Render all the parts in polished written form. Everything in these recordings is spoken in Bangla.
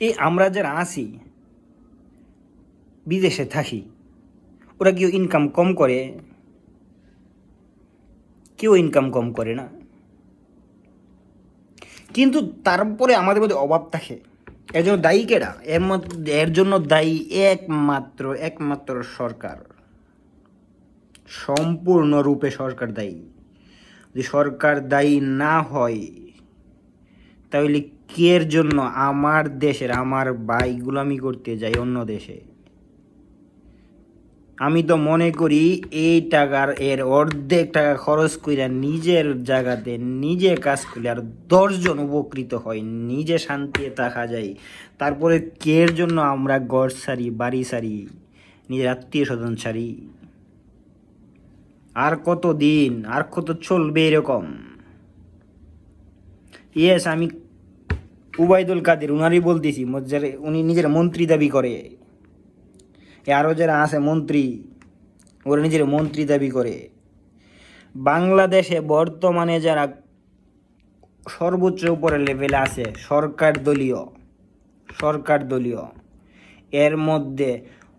এই আমরা যারা আছি, বিদেশে থাকি, ওরা কেউ ইনকাম কম করে? কেউ ইনকাম কম করে না, কিন্তু তারপরে আমাদের মধ্যে অভাব থাকে। এর জন্য দায়ী কেডা? এর জন্য দায়ী একমাত্র সরকার। সম্পূর্ণরূপে সরকার দায়ী। যদি সরকার দায়ী না হয়, তাহলে কের জন্য আমার দেশের আমার ভাই গুলামি করতে যায় অন্য দেশে? আমি তো মনে করি এই টাকার এর অর্ধেক টাকা খরচ কইরা নিজের জায়গাতে নিজে কাজ করলে আর 10 জন উপকৃত হয়, নিজে শান্তিতে থাকা যায়। তারপরে কের জন্য আমরা ঘর সারি, বাড়ি সারি, নিজের আত্মীয় স্বজন সারি? আর কত দিন, আর কত চলবে এরকম? ইয়েস, আমি উবাইদুল কাদের উনারই বলতেছি, উনি নিজের মন্ত্রী দাবি করে। আরও যারা আছে মন্ত্রী, ওরা নিজের মন্ত্রী দাবি করে। বাংলাদেশে বর্তমানে যারা সর্বোচ্চ উপরের লেভেলে আছে সরকার দলীয়, এর মধ্যে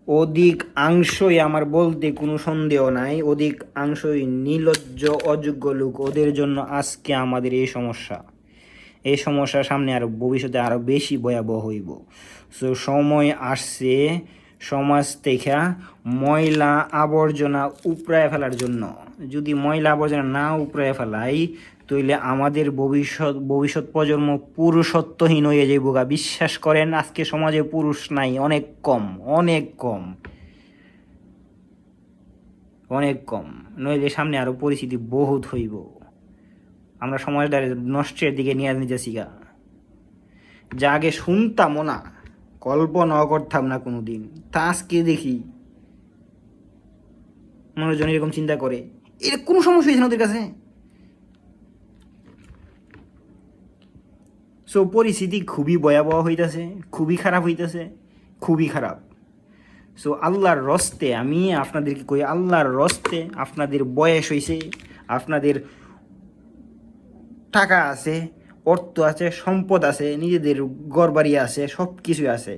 অধিকাংশই, আমার বলতে কোনো সন্দেহ নাই, অধিকাংশই নির্লজ্জ অযোগ্য লোক। ওদের জন্য আজকে আমাদের এই সমস্যা সামনে আরও ভবিষ্যতে আরও বেশি ভয়াবহ হইব। সো সময় আসছে সমাজ থেকে ময়লা আবর্জনা উপড়ায় ফেলার জন্য। যদি ময়লা আবর্জনা না উপড়ায় ফেলাই, তাইলে আমাদের ভবিষ্যৎ প্রজন্ম পুরুষত্বহীন হয়ে যাইব গা। বিশ্বাস করেন, আজকে সমাজে পুরুষ নাই, অনেক কম, অনেক কম, অনেক কম। নইলে সামনে আরও পরিস্থিতি বহুত হইব। আমরা সমাজটারে নষ্টের দিকে নিয়ে নিতেছি গা। যা আগে শুনতামও না, কল্পনাও করতাম না কোনো দিন, তা আজকে দেখি মানুষজন এরকম চিন্তা করে। এর কোনো সমস্যা হয়েছে না ওদের কাছে? সো পরিস্থিতি খুবই ভয়াবহ হইতেছে, খুবই খারাপ হইতেছে, খুবই খারাপ। সো আল্লাহর রস্তে আমি আপনাদেরকে কই, আল্লাহর রস্তে, আপনাদের বয়স হয়েছে, আপনাদের টাকা আছে, অর্থ আছে, সম্পদ আছে, নিজেদের ঘরবাড়ি আছে, সব কিছুই আছে,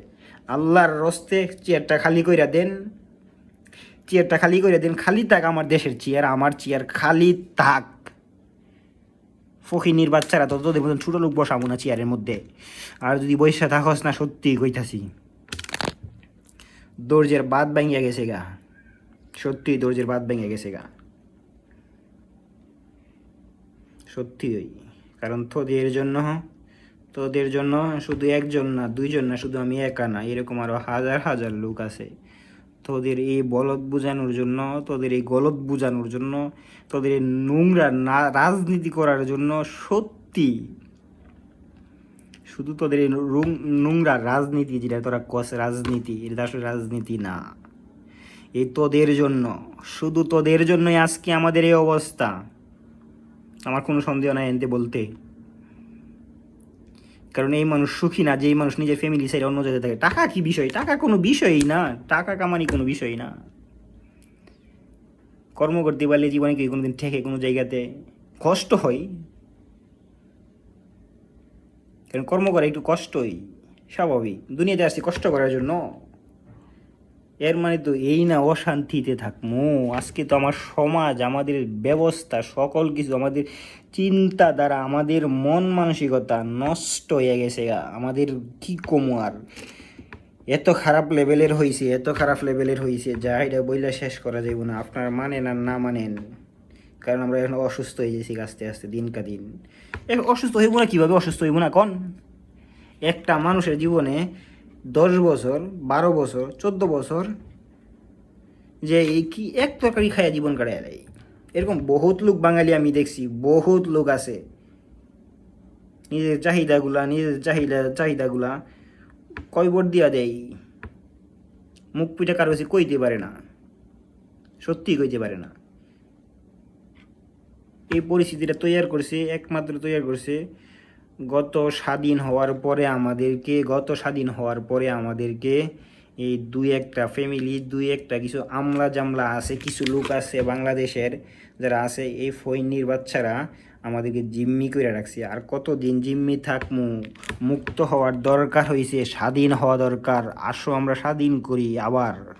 আল্লাহর রস্তে চেয়ারটা খালি কইরা দেন। খালি থাক আমার দেশের চেয়ার, আমার চেয়ার খালি থাক। ফকিনির বাচ্চারা তো তোদের মতন ছোটো লোক বসাবো না চেয়ারের মধ্যে। আর যদি বৈশা থাকস না, সত্যি কইতাছি দরজের বাদ ভাঙিয়া গেছে গা, সত্যি দরজের বাদ ভেঙে গেছে গা, সত্যি। ওই কারণ তোদের জন্য শুধু একজন না, দুইজন না, শুধু আমি একা না, এরকম আরও হাজার হাজার লোক আছে তোদের এই বলদ বুঝানোর জন্য, তোদের এই গলদ বুঝানোর জন্য, তোদের এই নোংরা রাজনীতি করার জন্য। সত্যি শুধু তোদের এই নোংরা রাজনীতি, যেটা তোরা কস রাজনীতি, এটা আসলে রাজনীতি না। এই তোদের জন্য, শুধু তোদের জন্যই আজকে আমাদের এই অবস্থা। আমার কোনো সন্দেহ নাই এনতে বলতে। কারণ এই মানুষ সুখী না যেই মানুষ নিজের ফ্যামিলি সাইড অন্য জায়গায় থাকে। টাকা কি বিষয়? টাকা কোনো বিষয়ই না, টাকা কামানি কোনো বিষয় না। কর্ম করতে পারলে জীবনে কি কোনোদিন ঠেকে কোনো জায়গাতে? কষ্ট হয়, কারণ কর্ম করা একটু কষ্টই স্বাভাবিক, দুনিয়াতে আসছি কষ্ট করার জন্য। এর মানে তো এই না অশান্তিতে থাকমু। আজকে তো আমার সমাজ, আমাদের ব্যবস্থা, সকল কিছু, আমাদের চিন্তাধারা, আমাদের মন মানসিকতা নষ্ট হয়ে গেছে গা। আমাদের কি কমু আর? এত খারাপ লেভেলের হয়েছে যা এটা বইলে শেষ করা যাইব না। আপনারা মানেন আর না মানেন, কারণ আমরা এখন অসুস্থ হয়ে গেছি আস্তে আস্তে, দিনকা দিন। অসুস্থ হইব না কীভাবে? অসুস্থ হইব না কন? একটা মানুষের জীবনে 10 বছর, 12 বছর, 14 বছর যে এই কি এক তরকারি খাইয়া জীবন কাটায় দেয়, এরকম বহুত লোক বাঙালি আমি দেখছি, বহুত লোক আছে। নিজের চাহিদাগুলা কয়বর দিয়া দেয়, মুখ পিঠা কারো কাছে কইতে পারে না, সত্যি কইতে পারে না। এই পরিস্থিতিটা একমাত্র তৈরি করছে গত স্বাধীন হওয়ার পরে আমাদেরকে এই দুই একটা ফ্যামিলি, দুই একটা কিছু আমলা জামলা আছে, কিছু লোক আছে বাংলাদেশের যারা আছে, এই ফৈনির বাচ্চারা আমাদেরকে জিম্মি করে রাখছে। আর কতদিন জিম্মি থাকমু? মুক্ত হওয়ার দরকার হইছে, স্বাধীন হওয়া দরকার। আসো আমরা স্বাধীন করি আবার।